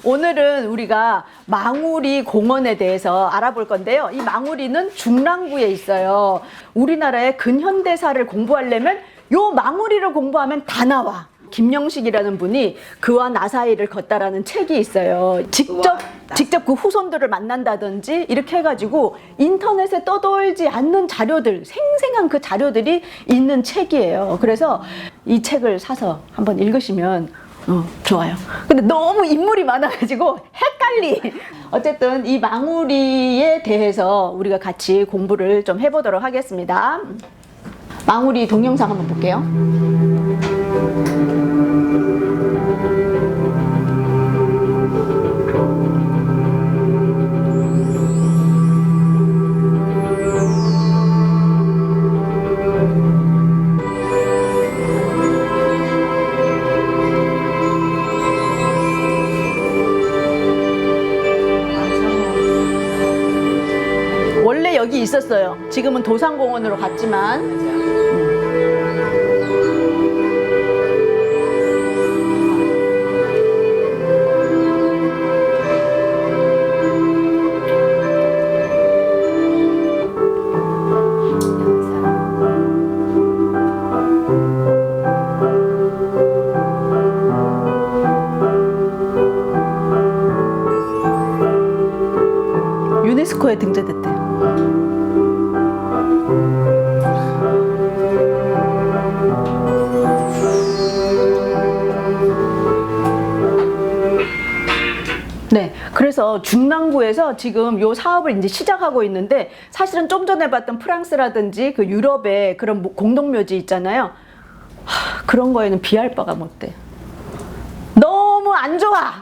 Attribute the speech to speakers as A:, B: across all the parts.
A: 오늘은 우리가 망우리 공원에 대해서 알아볼 건데요. 이 망우리는 중랑구에 있어요. 우리나라의 근현대사를 공부하려면 요 망우리를 공부하면 다 나와. 김영식이라는 분이 그와 나 사이를 걷다라는 책이 있어요. 직접 그 후손들을 만난다든지 이렇게 해가지고 인터넷에 떠돌지 않는 자료들, 생생한 그 자료들이 있는 책이에요. 그래서 이 책을 사서 한번 읽으시면 좋아요. 근데 너무 인물이 많아가지고 헷갈리. 어쨌든 이 망우리에 대해서 우리가 같이 공부를 좀 해보도록 하겠습니다. 망우리 동영상 한번 볼게요. 원래 여기 있었어요. 지금은 도산공원으로 갔지만. 유네스코에 등재됐대요. 네, 그래서 중랑구에서 지금 요 사업을 이제 시작하고 있는데, 사실은 좀 전에 봤던 프랑스라든지 그 유럽의 그런 공동묘지 있잖아요. 그런 거에는 비할 바가 못 돼. 너무 안 좋아.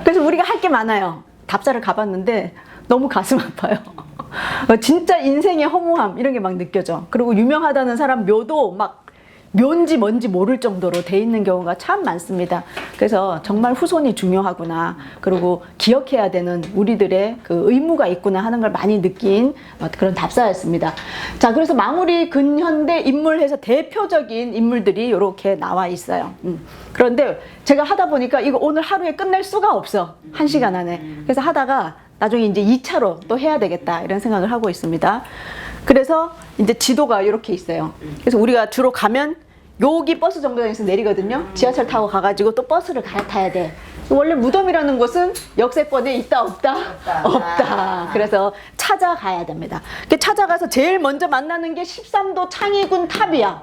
A: 그래서 우리가 할 게 많아요. 답사를 가봤는데 너무 가슴 아파요. 진짜 인생의 허무함 이런 게 막 느껴져. 그리고 유명하다는 사람 묘도 막 묘인지 뭔지 모를 정도로 돼 있는 경우가 참 많습니다. 그래서 정말 후손이 중요하구나, 그리고 기억해야 되는 우리들의 그 의무가 있구나 하는 걸 많이 느낀 그런 답사였습니다. 자, 그래서 망우리 근현대 인물에서 대표적인 인물들이 이렇게 나와 있어요. 그런데 제가 하다 보니까 이거 오늘 하루에 끝낼 수가 없어. 1시간 안에. 그래서 하다가 나중에 이제 2차로 또 해야 되겠다 이런 생각을 하고 있습니다. 그래서 이제 지도가 이렇게 있어요. 그래서 우리가 주로 가면 여기 버스 정류장에서 내리거든요. 지하철 타고 가가지고 또 버스를 갈아타야 돼. 원래 무덤이라는 곳은 역세권에 있다 없다? 없다. 그래서 찾아가야 됩니다. 찾아가서 제일 먼저 만나는 게 13도 창의군 탑이야.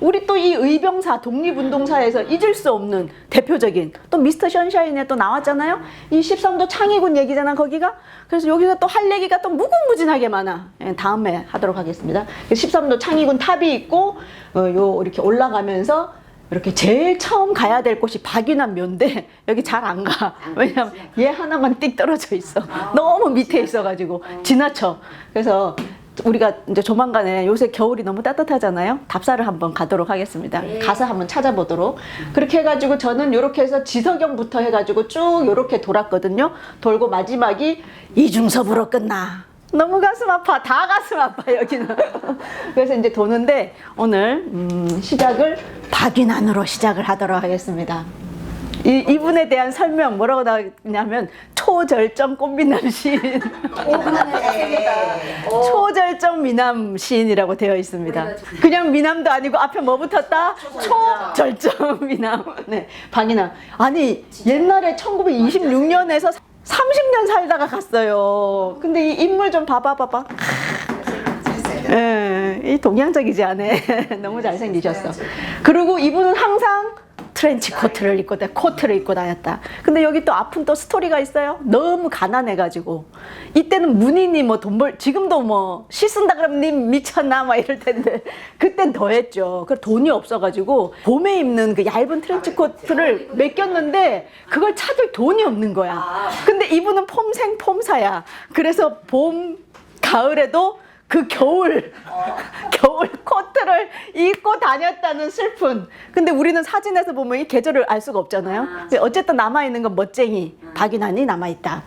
A: 우리 또 이 의병사, 독립운동사에서 잊을 수 없는 대표적인, 또 미스터 션샤인에 또 나왔잖아요. 이 13도 창의군 얘기잖아, 거기가. 그래서 여기서 또 할 얘기가 또 무궁무진하게 많아. 다음에 하도록 하겠습니다. 13도 창의군 탑이 있고, 요 이렇게 올라가면서 이렇게 제일 처음 가야 될 곳이 박인환 묘인데 여기 잘 안 가. 왜냐면 얘 하나만 띡 떨어져 있어. 너무 밑에 있어가지고 지나쳐. 그래서 우리가 이제 조만간에, 요새 겨울이 너무 따뜻하잖아요. 답사를 한번 가도록 하겠습니다. 가서 한번 찾아보도록. 그렇게 해가지고 저는 이렇게 해서 지석영부터 해가지고 쭉 이렇게 돌았거든요. 돌고 마지막이 이중섭으로 끝나. 너무 가슴 아파. 다 가슴 아파 여기는. 그래서 이제 도는데 오늘 시작을 박인환으로 시작을 하도록 하겠습니다. 이분에 대한 설명 뭐라고 나왔냐면 초절정 꽃미남 시인. 초절정 미남 시인이라고 되어 있습니다. 그냥 미남도 아니고 앞에 뭐 붙었다? 초절정 미남. 네, 박인환. 아니 옛날에 1926년에서 30년 살다가 갔어요. 근데 이 인물 좀 봐봐. 예, 이 동양적이지 않아? 너무 잘생기셨어. 그리고 이분은 항상 트렌치 코트를 입고 다녔다. 근데 여기 또 아픈 또 스토리가 있어요. 너무 가난해가지고. 이때는 문인이 뭐 지금도 뭐 시 쓴다 그러면 님 미쳤나 막 이럴 텐데 그땐 더 했죠. 그 돈이 없어가지고 봄에 입는 그 얇은 트렌치 코트를 맡겼는데 그걸 찾을 돈이 없는 거야. 근데 이분은 폼사야. 그래서 봄, 가을에도 그 겨울 코트를 입고 다녔다는 슬픈. 근데 우리는 사진에서 보면 이 계절을 알 수가 없잖아요. 어쨌든 남아있는 건 멋쟁이 박인환이 남아있다.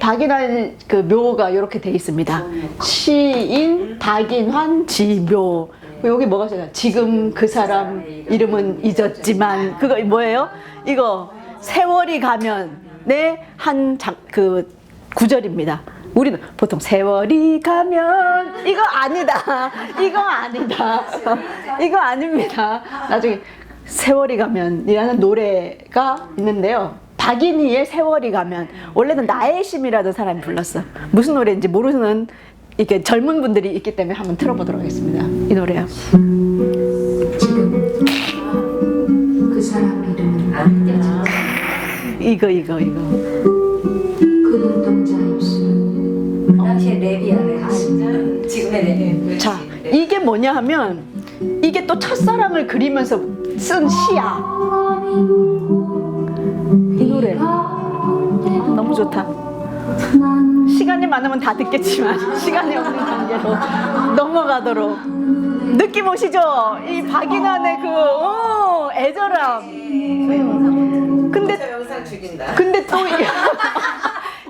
A: 박인환 그 묘가 이렇게 돼 있습니다. 시인 박인환 지묘. 여기 뭐가 있어요? 지금 그 사람 이름은 잊었지만. 그거 뭐예요? 이거 세월이 가면 한 그 구절입니다. 우리는 보통 세월이 가면 이거 아니다. 이거 아니다. 이거 아닙니다. 나중에 세월이 가면이라는 노래가 있는데요. 박인희의 세월이 가면 원래는 나혜심이라는 사람이 불렀어. 무슨 노래인지 모르는 이렇게 젊은 분들이 있기 때문에 한번 틀어보도록 하겠습니다. 이 노래요.
B: 지금 그 사람 이름은 안 떼져.
A: 이거.
B: 그 눈동자 입술.
C: 당시에 랩이야, 랩. 지금의 랩.
A: 자, 이게 뭐냐 하면 이게 또 첫사랑을 그리면서 쓴 시야. 이 노래 너무 좋다. 시간이 많으면 다 듣겠지만 시간이 없는 관계로 넘어가도록. 느낌 오시죠? 이 박인환의 그 애절함. 근데
C: 영상 죽인다.
A: 근데 또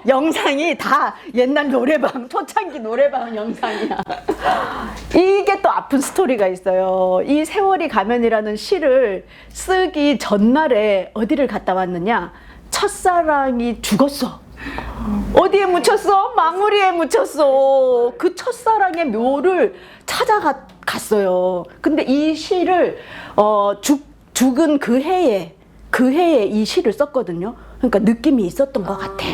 A: 영상이 다 옛날 노래방, 초창기 노래방 영상이야. 이게 또 아픈 스토리가 있어요. 이 세월이 가면이라는 시를 쓰기 전날에 어디를 갔다 왔느냐? 첫사랑이 죽었어. 어디에 묻혔어? 망우리에 묻혔어. 그 첫사랑의 묘를 찾아갔어요. 근데 이 시를 죽은 그 해에 이 시를 썼거든요. 그러니까 느낌이 있었던 것 같아.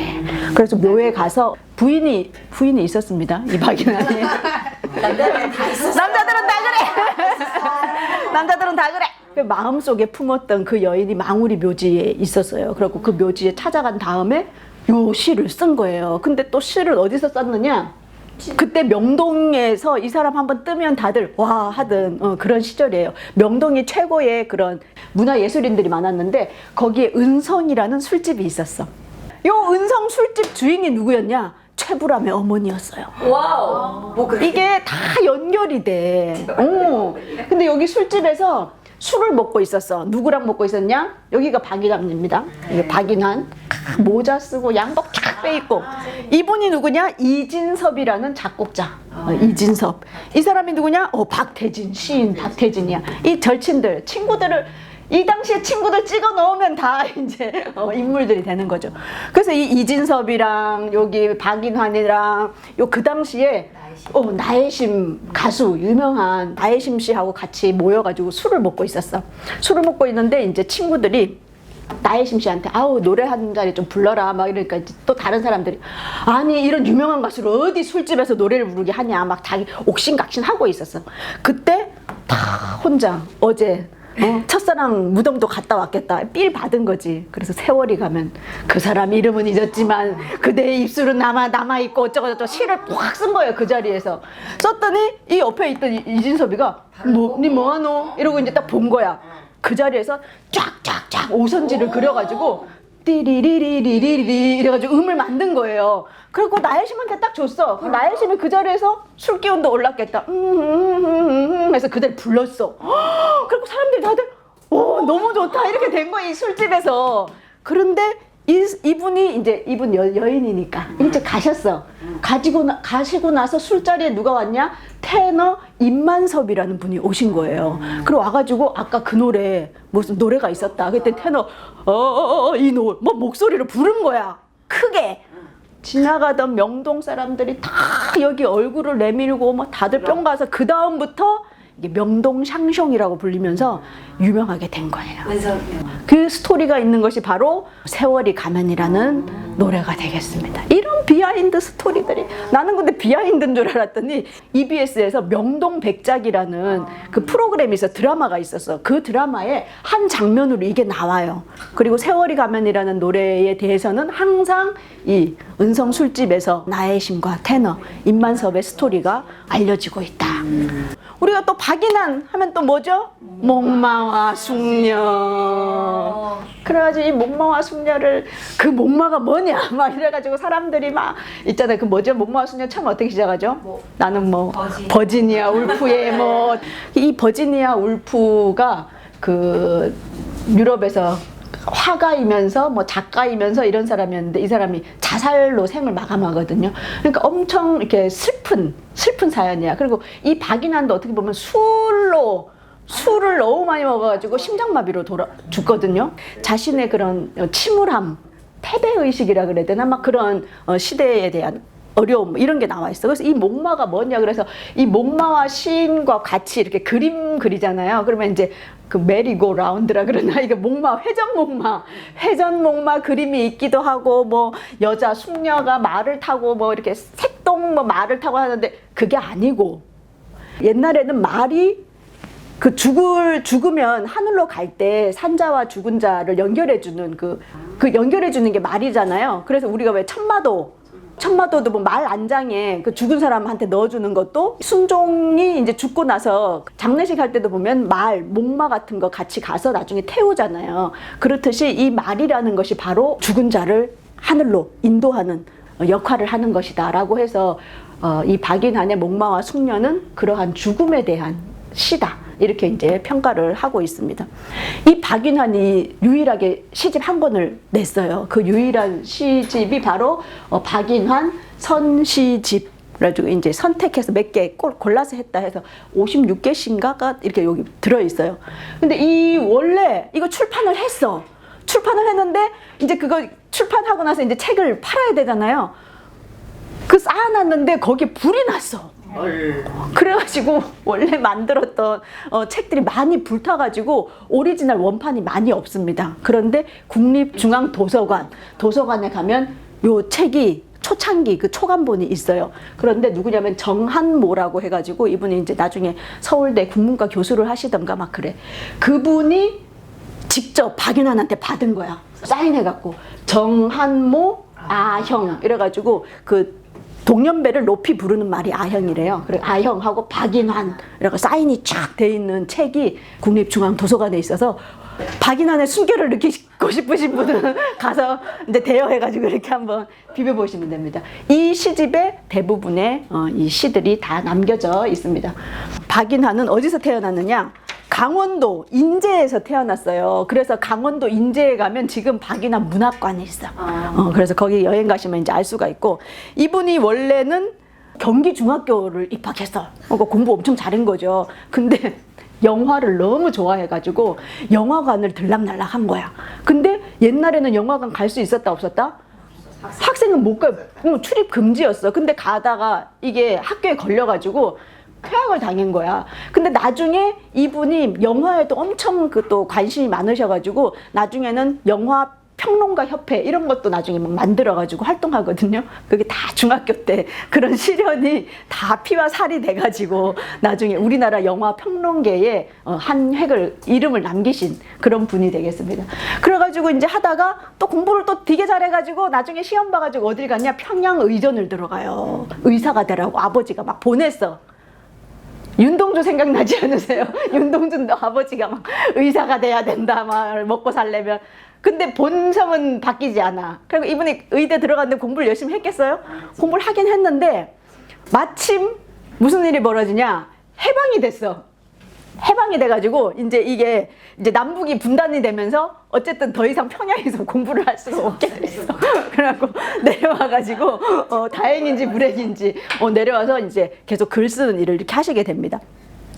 A: 그래서 묘에 가서 부인이 있었습니다. 이 박인환이.
C: 남자들은 다 있었어.
A: 남자들은 다 그래. 남자들은 다 그래. 마음속에 품었던 그 여인이 망우리 묘지에 있었어요. 그리고 그 묘지에 찾아간 다음에 요 시를 쓴 거예요. 근데 또 시를 어디서 썼느냐? 그때 명동에서 이 사람 한번 뜨면 다들 와 하던 그런 시절이에요. 명동이 최고의 그런 문화예술인들이 많았는데 거기에 은성이라는 술집이 있었어. 요 은성 술집 주인이 누구였냐? 최불암의 어머니였어요.
C: 와우. 뭐 그래.
A: 이게 다 연결이 돼. 근데 여기 술집에서 술을 먹고 있었어. 누구랑 먹고 있었냐? 여기가 박인환입니다. 이게 박인환. 모자 쓰고 양복 쫙 빼입고. 이분이 누구냐? 이진섭이라는 작곡자. 이진섭. 이 사람이 누구냐? 박태진. 시인 박태진이야. 이 절친들, 친구들을 이 당시에 친구들 찍어 넣으면 다 이제 인물들이 되는 거죠. 그래서 이 이진섭이랑 여기 박인환이랑 그 당시에 나혜심 가수 유명한 나혜심 씨하고 같이 모여가지고 술을 먹고 있었어. 술을 먹고 있는데 이제 친구들이 나혜심 씨한테 노래 한 자리 좀 불러라 막 이러니까 또 다른 사람들이 아니 이런 유명한 가수를 어디 술집에서 노래를 부르게 하냐 막 자기 옥신각신 하고 있었어. 그때 다 혼자 어제 첫사랑 무덤도 갔다 왔겠다 삘 받은 거지. 그래서 세월이 가면 그 사람 이름은 잊었지만 그대의 입술은 남아있고 어쩌고저쩌고 시를 확 쓴 거예요. 그 자리에서 썼더니 이 옆에 있던 이진섭이가 니 뭐하노? 이러고 이제 딱 본 거야. 그 자리에서 쫙쫙쫙 오선지를 그려가지고 띠리리리리리리 이래가지고 음을 만든 거예요. 그리고 나혜심한테 딱 줬어. 나혜심이 그 자리에서 술 기운도 올랐겠다. 해서 그대로 불렀어. 그리고 사람들이 다들 너무 좋다 이렇게 된 거야 이 술집에서. 그런데 이분이 이제 이분 여인이니까 이제 가셨어. 가시고 나서 술자리에 누가 왔냐? 테너 임만섭이라는 분이 오신 거예요. 그리고 와가지고 아까 그 노래 무슨 노래가 있었다. 그때 테너 이 노래 뭐 목소리를 부른 거야. 크게. 지나가던 명동 사람들이 다 여기 얼굴을 내밀고 뭐 다들 뿅 가서 그 다음부터 이게 명동 샹숑이라고 불리면서 유명하게 된 거예요. 그 스토리가 있는 것이 바로 세월이 가면이라는 노래가 되겠습니다. 이런 비하인드 스토리들이 나는 근데 비하인드인 줄 알았더니 EBS에서 명동백작이라는 그 프로그램이 있어 드라마가 있었어. 그 드라마에 한 장면으로 이게 나와요. 그리고 세월이 가면이라는 노래에 대해서는 항상 이 은성 술집에서 나혜심과 테너 임만섭의 스토리가 알려지고 있다. 우리가 또 박인환 하면 또 뭐죠? 목마와 숙녀. 그래가지고 이 목마와 숙녀를 그 목마가 뭐냐 막 이래가지고 사람들이 막 있잖아요. 그 뭐죠? 목마와 숙녀 처음 어떻게 시작하죠? 나는 버지니아 울프의 이 버지니아 울프가 그 유럽에서 화가이면서 작가이면서 이런 사람이었는데 이 사람이 자살로 생을 마감하거든요. 그러니까 엄청 이렇게 슬픈 사연이야. 그리고 이 박인환도 어떻게 보면 술로 술을 너무 많이 먹어가지고 심장마비로 죽거든요. 자신의 그런 침울함, 패배의식이라 그래야 되나? 막 그런 시대에 대한 어려움 이런 게 나와 있어. 그래서 이 목마가 뭐냐? 그래서 이 목마와 시인과 같이 이렇게 그림 그리잖아요. 그러면 이제 그 메리고 라운드라 그러나 이게 목마 회전 목마 그림이 있기도 하고 뭐 여자 숙녀가 말을 타고 뭐 이렇게 색동 뭐 말을 타고 하는데 그게 아니고 옛날에는 말이 그 죽으면 하늘로 갈 때 산자와 죽은 자를 연결해주는 그 연결해주는 게 말이잖아요. 그래서 우리가 왜 천마도도 뭐 말 안장에 그 죽은 사람한테 넣어주는 것도 순종이 이제 죽고 나서 장례식 할 때도 보면 목마 같은 거 같이 가서 나중에 태우잖아요. 그렇듯이 이 말이라는 것이 바로 죽은 자를 하늘로 인도하는 역할을 하는 것이다라고 해서 이 박인환의 목마와 숙녀는 그러한 죽음에 대한 시다. 이렇게 이제 평가를 하고 있습니다. 이 박인환이 유일하게 시집 한 권을 냈어요. 그 유일한 시집이 바로 박인환 선시집. 그래가지고 이제 선택해서 몇 개 골라서 했다 해서 56개씩인가가 이렇게 여기 들어있어요. 근데 원래 이거 출판을 했어. 출판을 했는데 이제 그거 출판하고 나서 이제 책을 팔아야 되잖아요. 그 쌓아놨는데 거기에 불이 났어. 그래가지고 원래 만들었던 책들이 많이 불타가지고 오리지널 원판이 많이 없습니다. 그런데 국립중앙도서관에 가면 요 책이 초창기 그 초간본이 있어요. 그런데 누구냐면 정한모라고 해가지고 이분이 이제 나중에 서울대 국문과 교수를 하시던가 막 그래. 그분이 직접 박인환한테 받은 거야. 사인해갖고 정한모 아형 이래가지고 그 동년배를 높이 부르는 말이 아형이래요. 그리고 아형하고 박인환 이렇게 사인이 쫙 돼 있는 책이 국립중앙도서관에 있어서 박인환의 순결을 느끼고 싶으신 분은 가서 이제 대여해가지고 이렇게 한번 비벼보시면 됩니다. 이 시집의 대부분의 이 시들이 다 남겨져 있습니다. 박인환은 어디서 태어났느냐? 강원도 인제에서 태어났어요. 그래서 강원도 인제에 가면 지금 박인환 문학관이 있어. 그래서 거기 여행 가시면 이제 알 수가 있고, 이분이 원래는 경기 중학교를 입학했어. 그러니까 공부 엄청 잘한 거죠. 근데 영화를 너무 좋아해가지고 영화관을 들락날락한 거야. 근데 옛날에는 영화관 갈 수 있었다 없었다? 학생은 못 가요. 출입 금지였어. 근데 가다가 이게 학교에 걸려가지고 퇴학을 당한 거야. 근데 나중에 이분이 영화에도 엄청 또 관심이 많으셔가지고 나중에는 영화 평론가 협회 이런 것도 나중에 막 만들어가지고 활동하거든요. 그게 다 중학교 때 그런 시련이 다 피와 살이 돼가지고 나중에 우리나라 영화 평론계에 한 획을 이름을 남기신 그런 분이 되겠습니다. 그래가지고 이제 하다가 또 공부를 또 되게 잘해가지고 나중에 시험 봐가지고 어딜 갔냐? 평양의전을 들어가요. 의사가 되라고 아버지가 막 보냈어. 윤동주 생각나지 않으세요? 윤동주도 아버지가 막 의사가 돼야 된다, 막 먹고 살려면. 근데 본성은 바뀌지 않아. 그리고 이분이 의대 들어갔는데 공부를 열심히 했겠어요? 공부를 하긴 했는데 마침 무슨 일이 벌어지냐? 해방이 됐어. 해방이 돼가지고 이제 남북이 분단이 되면서 어쨌든 더 이상 평양에서 공부를 할 수가 없게 됐어. 그래갖고 내려와가지고 다행인지 불행인지 내려와서 이제 계속 글 쓰는 일을 이렇게 하시게 됩니다.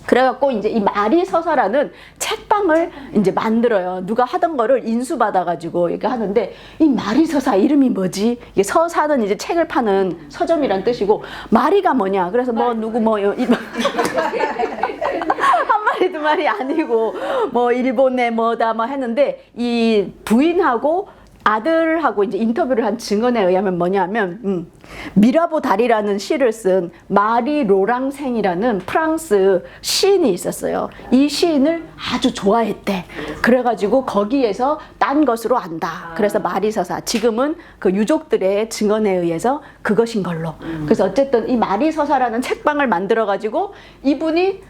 A: 그래갖고 이제 이 마리서사라는 책방을 이제 만들어요. 누가 하던 거를 인수받아가지고 이렇게 하는데, 이 마리서사 이름이 뭐지? 이게 서사는 이제 책을 파는 서점이란 뜻이고, 마리가 뭐냐? 그래서 뭐 누구 한 마리 두 마리 아니고 뭐 일본에 뭐다 뭐 했는데, 이 부인하고 아들하고 이제 인터뷰를 한 증언에 의하면 뭐냐면 미라보 달이라는 시를 쓴 마리 로랑생이라는 프랑스 시인이 있었어요. 이 시인을 아주 좋아했대. 그래가지고 거기에서 딴 것으로 안다. 그래서 마리서사, 지금은 그 유족들의 증언에 의해서 그것인 걸로. 그래서 어쨌든 이 마리서사라는 책방을 만들어가지고 이분이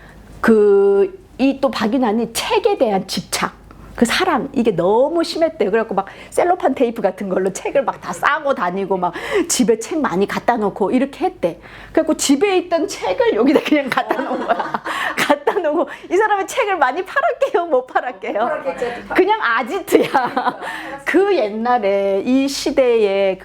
A: 이 또 박인환이 책에 대한 집착, 그 사랑, 이게 너무 심했대요. 그래갖고 막 셀로판 테이프 같은 걸로 책을 막 다 싸고 다니고 막 집에 책 많이 갖다 놓고 이렇게 했대. 그래갖고 집에 있던 책을 여기다 그냥 갖다 놓은 거야. 갖다 놓고 이 사람의 책을 많이 팔았게요? 못 팔았게요? 그냥 아지트야. 그 옛날에 이 시대의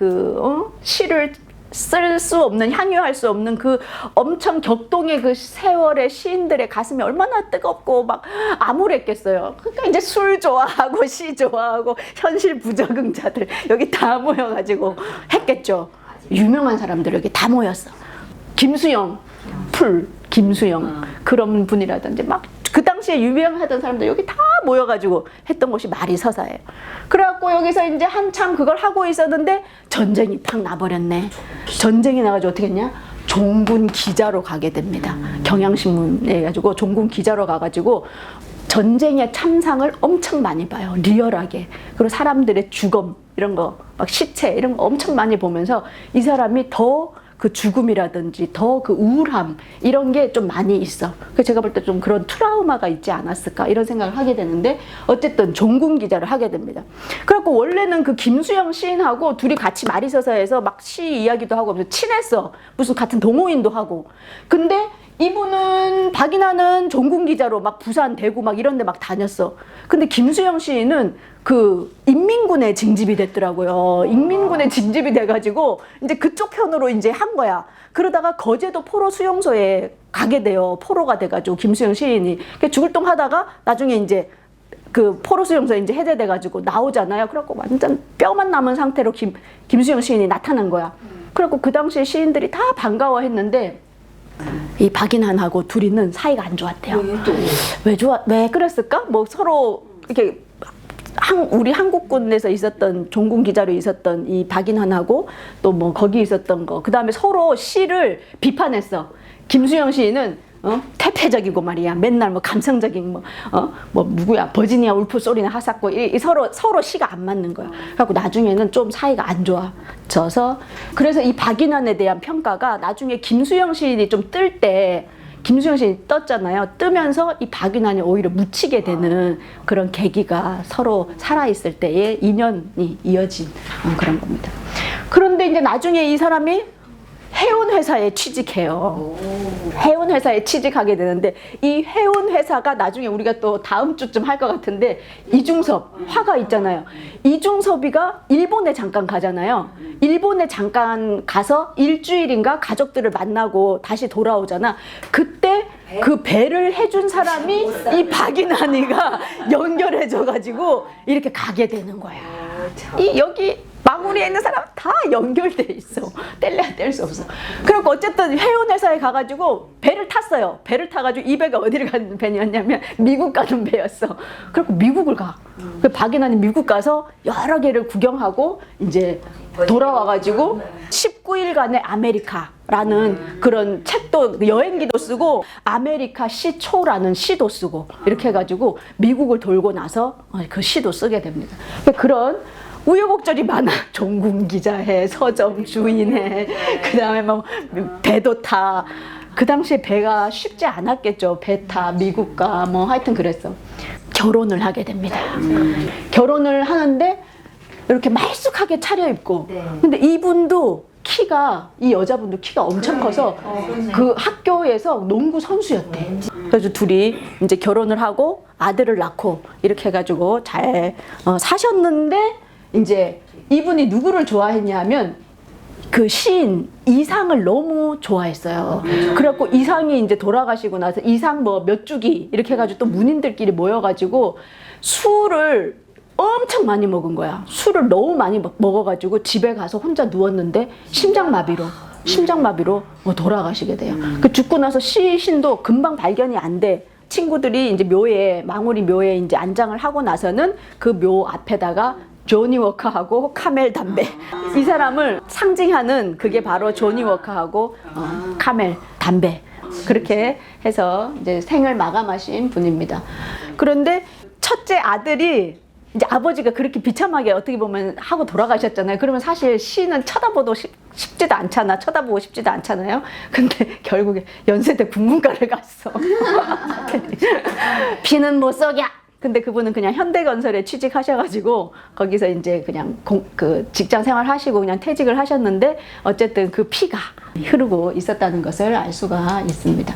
A: 시를 쓸 수 없는, 향유할 수 없는 그 엄청 격동의 그 세월의 시인들의 가슴이 얼마나 뜨겁고 막 암울했겠어요. 그러니까 이제 술 좋아하고 시 좋아하고 현실 부적응자들 여기 다 모여가지고 했겠죠. 유명한 사람들 여기 다 모였어. 김수영, 김수영 그런 분이라든지 막 그 당시에 유명하던 사람들 여기 다 모여가지고 했던 곳이 마리서사예요. 그래갖고 여기서 이제 한참 그걸 하고 있었는데 전쟁이 팍 나버렸네. 전쟁이 나가지고 어떻게 했냐? 종군 기자로 가게 됩니다. 경향신문에 가지고 종군 기자로 가가지고 전쟁의 참상을 엄청 많이 봐요. 리얼하게. 그리고 사람들의 죽음 이런 거, 막 시체 이런 거 엄청 많이 보면서 이 사람이 더 그 죽음이라든지 더 그 우울함 이런 게 좀 많이 있어. 그래서 제가 볼 때 좀 그런 트라우마가 있지 않았을까 이런 생각을 하게 되는데 어쨌든 종군 기자를 하게 됩니다. 그래갖고 원래는 그 김수영 시인하고 둘이 같이 마리서사에서 막 시 이야기도 하고 친했어. 무슨 같은 동호인도 하고. 근데 이분은 박인하는 종군 기자로 막 부산, 대구 막 이런 데 막 다녔어. 근데 김수영 시인은 그 인민군에 징집이 됐더라고요. 인민군에 징집이 돼가지고 이제 그쪽 편으로 이제 한 거야. 그러다가 거제도 포로 수용소에 가게 돼요. 포로가 돼가지고 김수영 시인이 죽을 똥 하다가 나중에 이제 그 포로 수용소에 이제 해제돼가지고 나오잖아요. 그래갖고 완전 뼈만 남은 상태로 김수영 시인이 나타난 거야. 그래갖고 그 당시에 시인들이 다 반가워했는데 이 박인환하고 둘이는 사이가 안 좋았대요. 왜 그랬을까? 뭐 서로 이렇게 우리 한국군에서 있었던 종군 기자로 있었던 이 박인환하고 또 뭐 거기 있었던 거, 그 다음에 서로 시를 비판했어. 김수영 시인은 태폐적이고 말이야. 맨날 뭐 감성적인 뭐 누구야 버지니아 울프 소리나 하사고 서로 시가 안 맞는 거야. 그래갖고 나중에는 좀 사이가 안 좋아져서 그래서 이 박인환에 대한 평가가 나중에 김수영 시인이 좀 뜰 때 김수영 시인이 떴잖아요. 뜨면서 이 박인환이 오히려 묻히게 되는 그런 계기가 서로 살아있을 때의 인연이 이어진 그런 겁니다. 그런데 이제 나중에 이 사람이 해운 회사에 취직해요. 해운 회사에 취직하게 되는데 이 해운 회사가 나중에 우리가 또 다음 주쯤 할 것 같은데 이중섭 화가 있잖아요. 이중섭이가 일본에 잠깐 가잖아요. 일본에 잠깐 가서 일주일인가 가족들을 만나고 다시 돌아오잖아. 그때 그 배를 해준 사람이 이 박인환이가 연결해줘가지고 이렇게 가게 되는 거야. 여기 마무리에 있는 사람 다 연결돼 있어. 뗄래야 뗄 수 없어. 그리고 어쨌든 해운회사에 가가지고 배를 탔어요. 배를 타가지고 이 배가 어디를 가는 배였냐면 미국 가는 배였어. 그리고 미국을 가. 박인환이 미국 가서 여러 개를 구경하고 이제 돌아와가지고 19일간의 아메리카라는 그런 책도 여행기도 쓰고 아메리카 시초라는 시도 쓰고 이렇게 해가지고 미국을 돌고 나서 그 시도 쓰게 됩니다. 그런 우여곡절이 많아. 종군 기자해, 서점 주인해, 그 다음에 뭐 배도 타. 그 당시에 배가 쉽지 않았겠죠. 배 타, 미국 가, 뭐 하여튼 그랬어. 결혼을 하게 됩니다. 결혼을 하는데 이렇게 말쑥하게 차려입고. 근데 이분도 이 여자분도 키가 엄청 커서 그 학교에서 농구 선수였대. 그래서 둘이 이제 결혼을 하고 아들을 낳고 이렇게 해가지고 잘 사셨는데 이제 이분이 누구를 좋아했냐면 그 시인 이상을 너무 좋아했어요. 그래갖고 이상이 이제 돌아가시고 나서 이상 뭐 몇 주기 이렇게 해가지고 또 문인들끼리 모여가지고 술을 엄청 많이 먹은 거야. 술을 너무 많이 먹어가지고 집에 가서 혼자 누웠는데 심장마비로 돌아가시게 돼요. 그 죽고 나서 시신도 금방 발견이 안 돼. 친구들이 이제 망우리 묘에 이제 안장을 하고 나서는 그 묘 앞에다가 조니 워커하고 카멜 담배. 이 사람을 상징하는 그게 바로 조니 워커하고 카멜 담배. 그렇게 해서 이제 생을 마감하신 분입니다. 그런데 첫째 아들이 이제 아버지가 그렇게 비참하게 어떻게 보면 하고 돌아가셨잖아요. 그러면 사실 시는 쳐다보고 싶지도 않잖아요. 근데 결국에 연세대 국문과를 갔어. 피는 못 썩여. 근데 그분은 그냥 현대건설에 취직하셔가지고 거기서 이제 그냥 그 직장 생활 하시고 그냥 퇴직을 하셨는데 어쨌든 그 피가 흐르고 있었다는 것을 알 수가 있습니다.